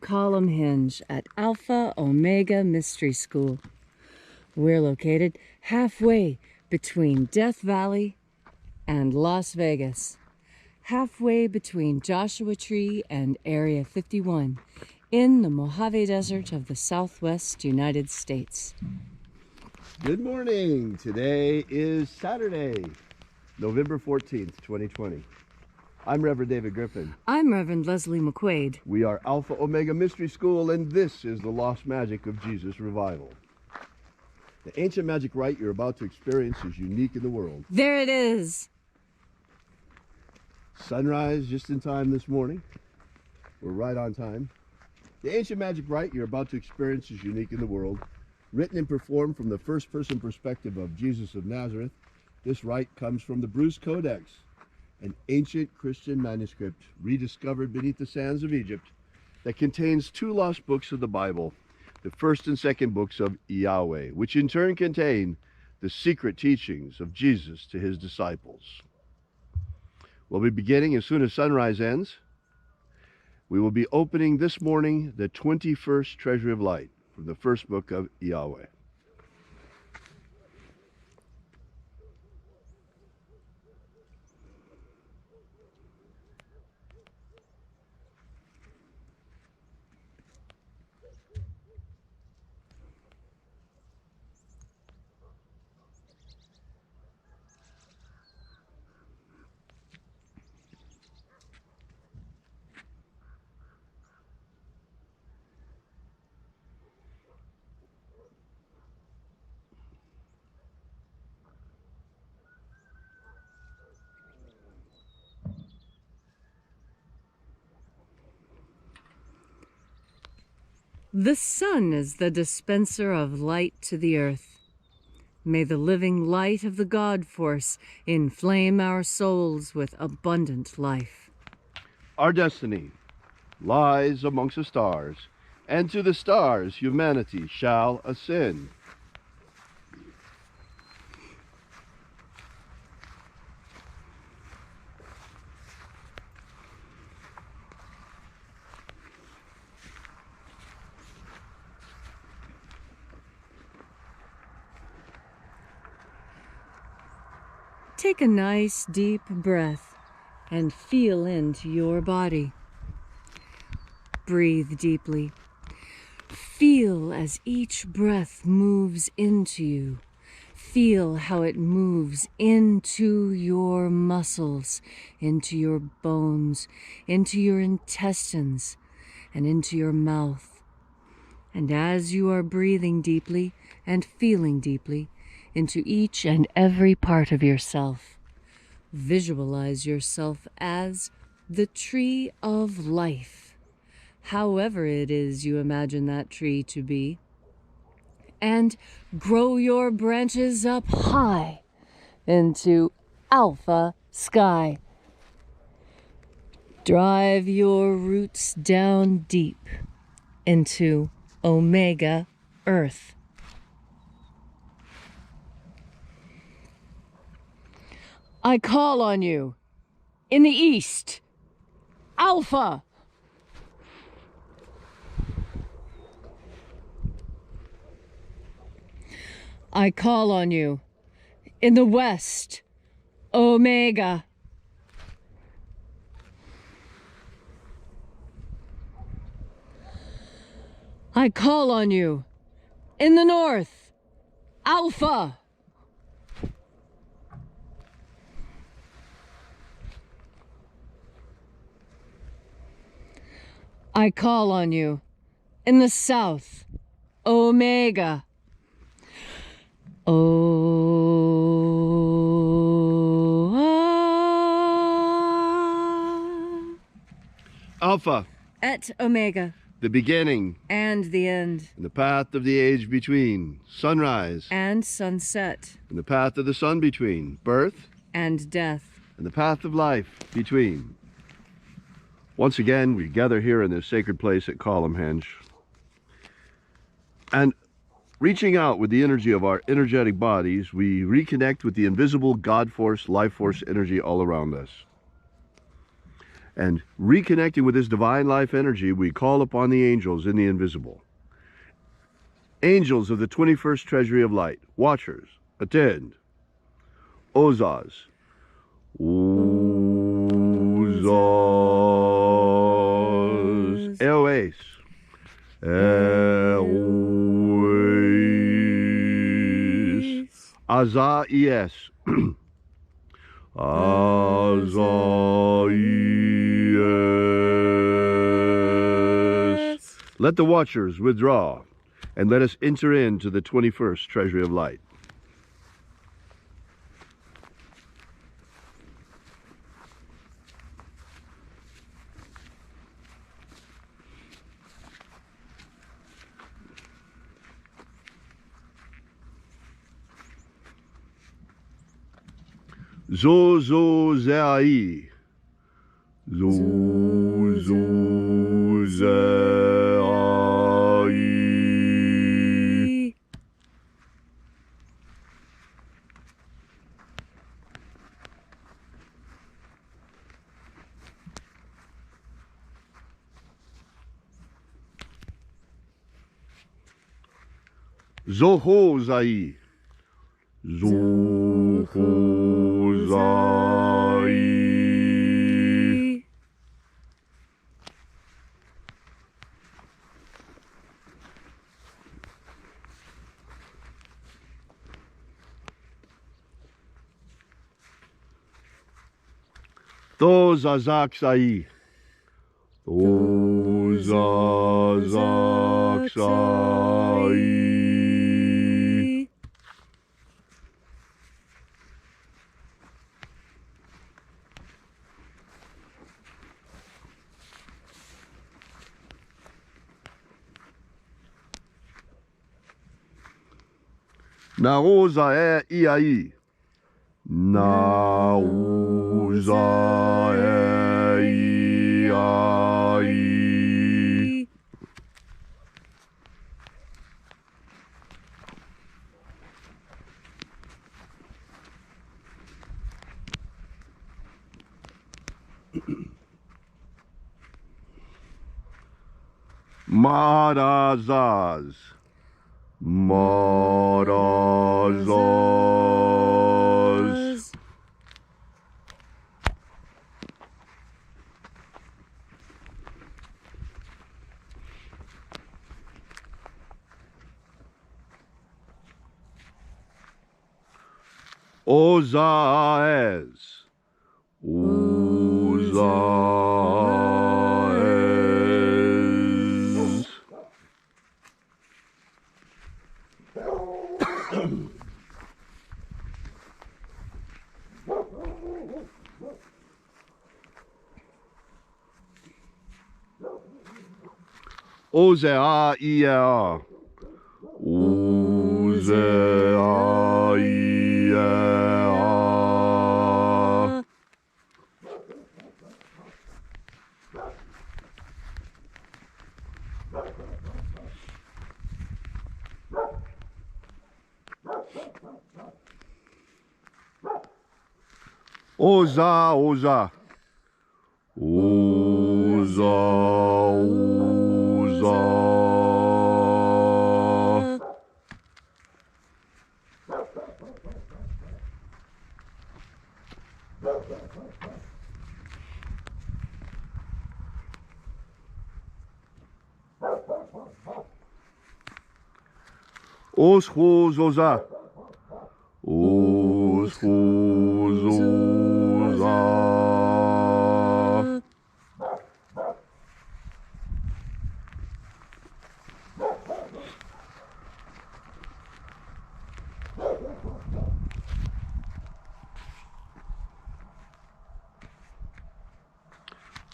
column hinge at Alpha Omega Mystery School. We're located halfway between Death Valley and Las Vegas, halfway between Joshua Tree and Area 51 in the Mojave Desert of the Southwest United States. Good morning. Today is Saturday, November 14th, 2020. I'm Reverend David Griffin. I'm Reverend Leslie McQuaid. We are Alpha Omega Mystery School, and this is the Lost Magic of Jesus Revival. The ancient magic rite you're about to experience is unique in the world. There it is. Sunrise just in time this morning. We're right on time. The ancient magic rite you're about to experience is unique in the world. Written and performed from the first-person perspective of Jesus of Nazareth, this rite comes from the Bruce Codex, an ancient Christian manuscript rediscovered beneath the sands of Egypt that contains two lost books of the Bible, the first and second books of Yahweh, which in turn contain the secret teachings of Jesus to his disciples. We'll be beginning as soon as sunrise ends. We will be opening this morning the 21st Treasury of Light from the first book of Yahweh. The sun is the dispenser of light to the earth. May the living light of the God force inflame our souls with abundant life. Our destiny lies amongst the stars, and to the stars humanity shall ascend. Take a nice deep breath and feel into your body. Breathe deeply. Feel as each breath moves into you. Feel how it moves into your muscles, into your bones, into your intestines, and into your mouth. And as you are breathing deeply and feeling deeply into each and every part of yourself, visualize yourself as the tree of life, however it is you imagine that tree to be, and grow your branches up high into Alpha Sky. Drive your roots down deep into Omega Earth. I call on you in the east, Alpha. I call on you in the west, Omega. I call on you in the north, Alpha. I call on you in the south, Omega. Alpha, Et Omega, the beginning and the end, and the path of the age between, sunrise and sunset, and the path of the sun between, birth and death, and the path of life between. Once again, we gather here in this sacred place at Column Henge, and reaching out with the energy of our energetic bodies, we reconnect with the invisible God force, life force energy all around us. And reconnecting with this divine life energy, we call upon the angels in the invisible. Angels of the 21st Treasury of Light, watchers, attend. Ozaz. Ozaz. Eoes. Eoes. Azaies. Azaies. Let the watchers withdraw, and let us enter into the 21st Treasury of Light. Zozozai. Zozozai. Zohozai. Zohozai. Thozazaksai. Thozazaksai. Naoza e iai. Naoza e iai. Marazaz. Marazaz. Ozaez. Ozaez. Ozea ia. Ozea ia. Oza, oza. Oza, oza. Oschozoza. Oschozoza.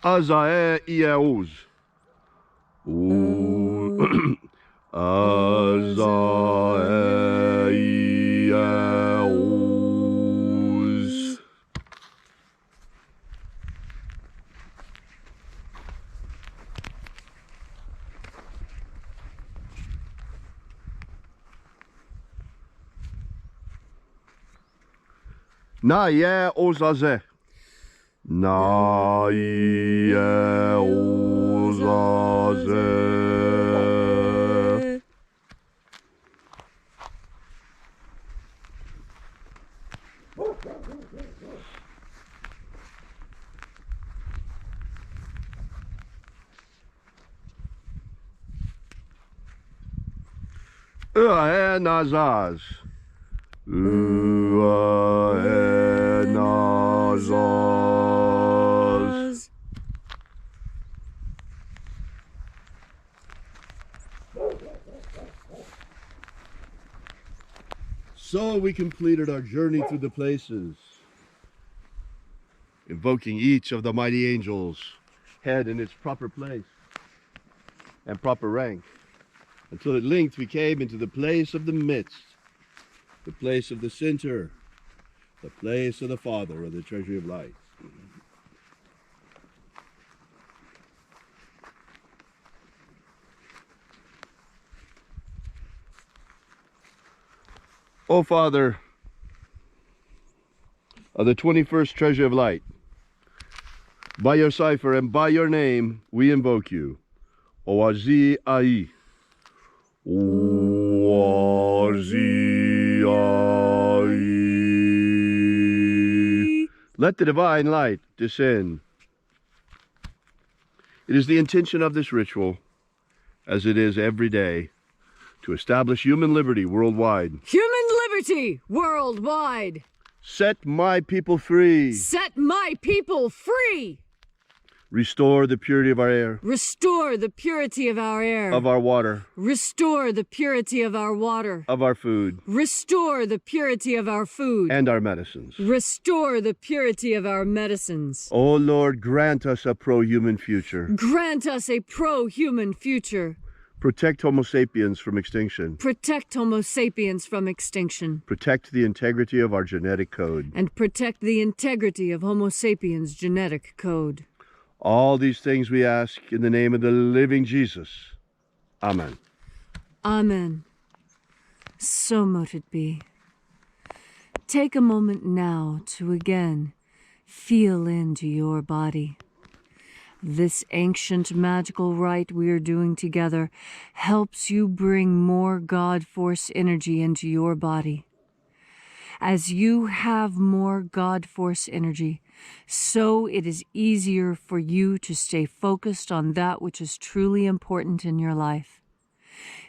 Azae Iaouz. Azae Iaouz. Na ye ozaze. 나이에 오사세. 으아에 나자스. 으아에 나자스. So we completed our journey through the places, invoking each of the mighty angels' head in its proper place and proper rank, until at length we came into the place of the midst, the place of the center, the place of the Father of the treasury of light. O Father of the 21st treasure of light, by your cipher and by your name we invoke you. Oazi Ai. Oazi Ai. Let the divine light descend. It is the intention of this ritual, as it is every day, to establish human liberty worldwide. Human liberty worldwide. Set my people free. Set my people free. Restore the purity of our air. Restore the purity of our air. Of our water. Restore the purity of our water. Of our food. Restore the purity of our food. And our medicines. Restore the purity of our medicines. O Lord, grant us a pro-human future. Grant us a pro-human future. Protect Homo sapiens from extinction. Protect Homo sapiens from extinction. Protect the integrity of our genetic code. And protect the integrity of Homo sapiens' genetic code. All these things we ask in the name of the living Jesus. Amen. Amen. So mote it be. Take a moment now to again feel into your body. This ancient magical rite we are doing together helps you bring more God Force energy into your body. As you have more God Force energy, so it is easier for you to stay focused on that which is truly important in your life.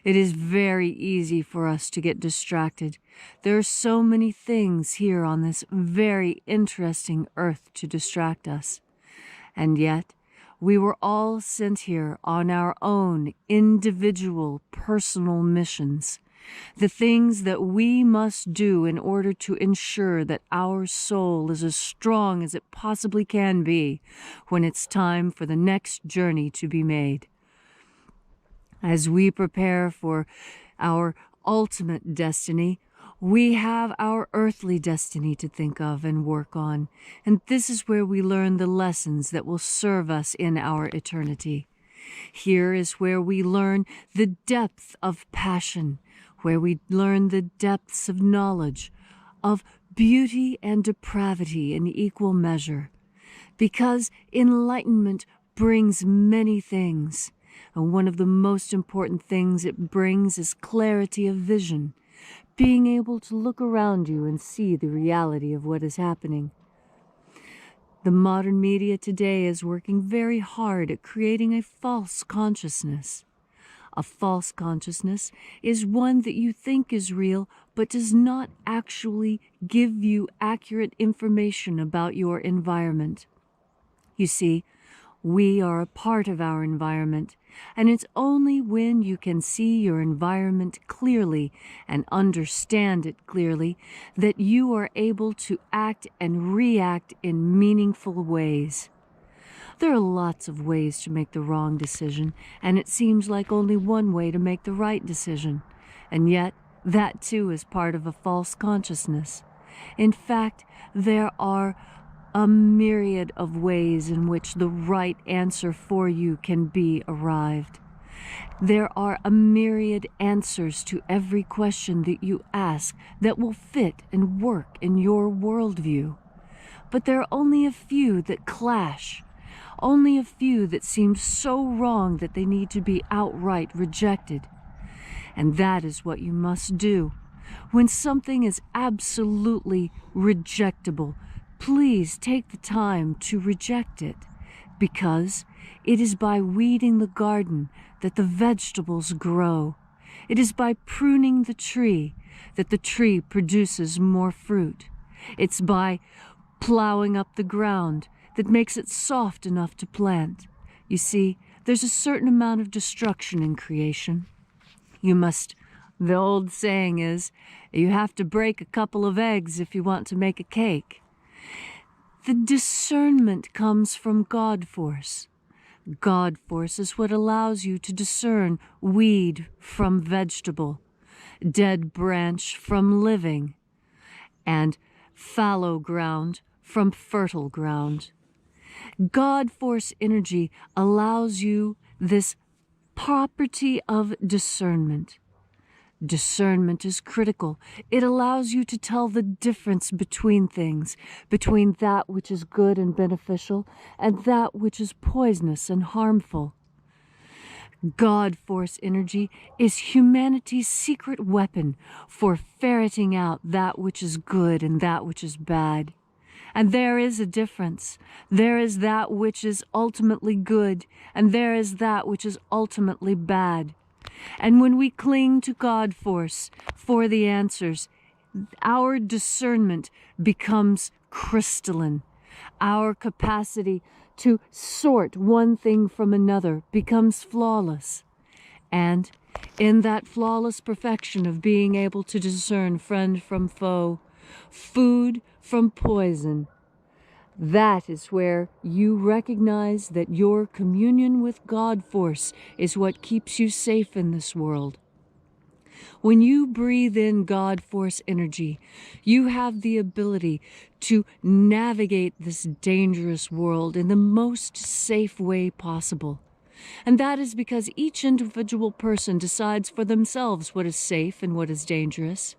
It is very easy for us to get distracted. There are so many things here on this very interesting earth to distract us. And yet, we were all sent here on our own individual personal missions, the things that we must do in order to ensure that our soul is as strong as it possibly can be when it's time for the next journey to be made. As we prepare for our ultimate destiny, we have our earthly destiny to think of and work on, and this is where we learn the lessons that will serve us in our eternity. Here is where we learn the depth of passion, where we learn the depths of knowledge, of beauty and depravity in equal measure, because enlightenment brings many things, and one of the most important things it brings is clarity of vision, being able to look around you and see the reality of what is happening. The modern media today is working very hard at creating a false consciousness. A false consciousness is one that you think is real, but does not actually give you accurate information about your environment. You see, we are a part of our environment, and it's only when you can see your environment clearly and understand it clearly that you are able to act and react in meaningful ways. There are lots of ways to make the wrong decision, and it seems like only one way to make the right decision. And yet, that too is part of a false consciousness. In fact, there are a myriad of ways in which the right answer for you can be arrived. There are a myriad answers to every question that you ask that will fit and work in your worldview. but there are only a few that clash, only a few that seem so wrong that they need to be outright rejected. And that is what you must do. When something is absolutely rejectable, please take the time to reject it, because it is by weeding the garden that the vegetables grow. It is by pruning the tree that the tree produces more fruit. It's by plowing up the ground that makes it soft enough to plant. You see, there's a certain amount of destruction in creation. The old saying is, you have to break a couple of eggs if you want to make a cake. The discernment comes from God force. God force is what allows you to discern weed from vegetable, dead branch from living, and fallow ground from fertile ground. God force energy allows you this property of discernment. Discernment is critical. It allows you to tell the difference between things, between that which is good and beneficial and that which is poisonous and harmful. God force energy is humanity's secret weapon for ferreting out that which is good and that which is bad. And there is a difference. There is that which is ultimately good, and there is that which is ultimately bad. And when we cling to God force for the answers, our discernment becomes crystalline. Our capacity to sort one thing from another becomes flawless. And in that flawless perfection of being able to discern friend from foe, food from poison, that is where you recognize that your communion with God force is what keeps you safe in this world. When you breathe in God force energy, you have the ability to navigate this dangerous world in the most safe way possible. And that is because each individual person decides for themselves what is safe and what is dangerous.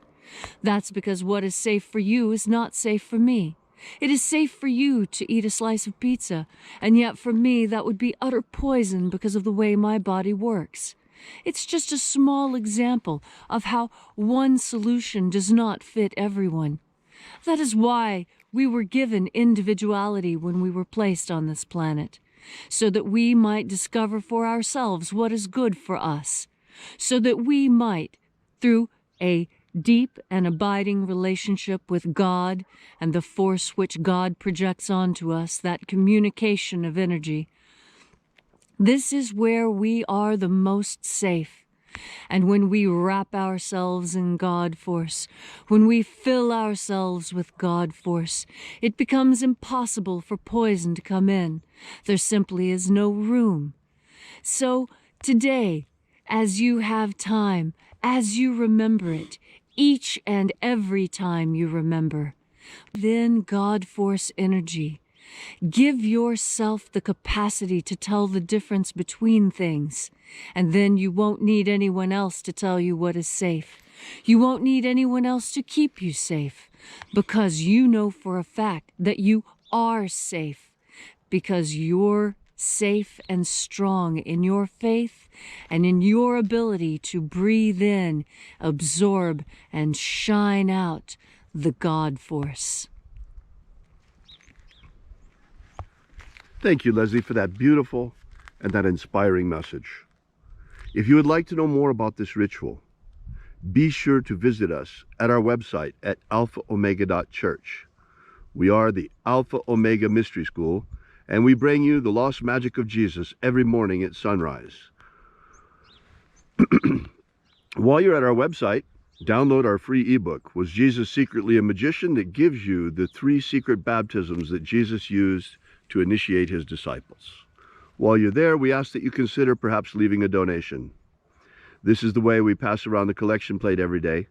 That's because what is safe for you is not safe for me. It is safe for you to eat a slice of pizza, and yet for me that would be utter poison because of the way my body works. It's just a small example of how one solution does not fit everyone. That is why we were given individuality when we were placed on this planet, so that we might discover for ourselves what is good for us, so that we might, through a deep and abiding relationship with God and the force which God projects onto us, that communication of energy. This is where we are the most safe. And when we wrap ourselves in God force, when we fill ourselves with God force, it becomes impossible for poison to come in. There simply is no room. So today, as you have time, as you remember it, each and every time you remember, then God force energy. Give yourself the capacity to tell the difference between things, and then you won't need anyone else to tell you what is safe. You won't need anyone else to keep you safe, because you know for a fact that you are safe, because you're safe and strong in your faith and in your ability to breathe in, absorb, and shine out the God force. Thank you, Leslie, for that beautiful and that inspiring message. If you would like to know more about this ritual, be sure to visit us at our website at alphaomega.church. We are the Alpha Omega Mystery School, and we bring you the lost magic of Jesus every morning at sunrise. While you're at our website, download our free ebook, Was Jesus Secretly a Magician? That gives you the 3 secret baptisms that Jesus used to initiate his disciples. While you're there, we ask that you consider perhaps leaving a donation. This is the way we pass around the collection plate every day.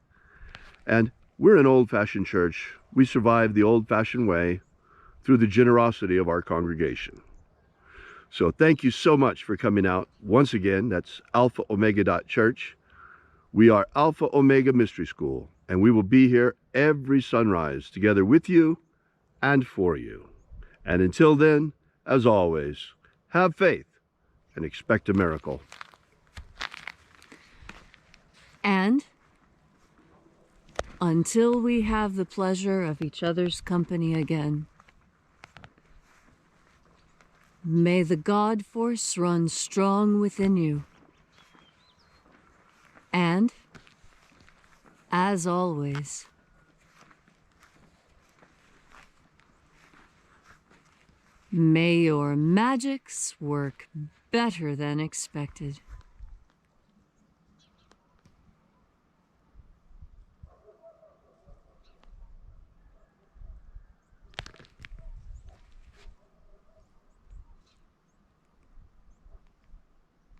And we're an old-fashioned church. We survive the old-fashioned way through the generosity of our congregation. So thank you so much for coming out. Once again, that's alphaomega.church. We are Alpha Omega Mystery School, and we will be here every sunrise together with you and for you. And until then, as always, have faith and expect a miracle. And until we have the pleasure of each other's company again, may the God force run strong within you. And, as always, may your magics work better than expected.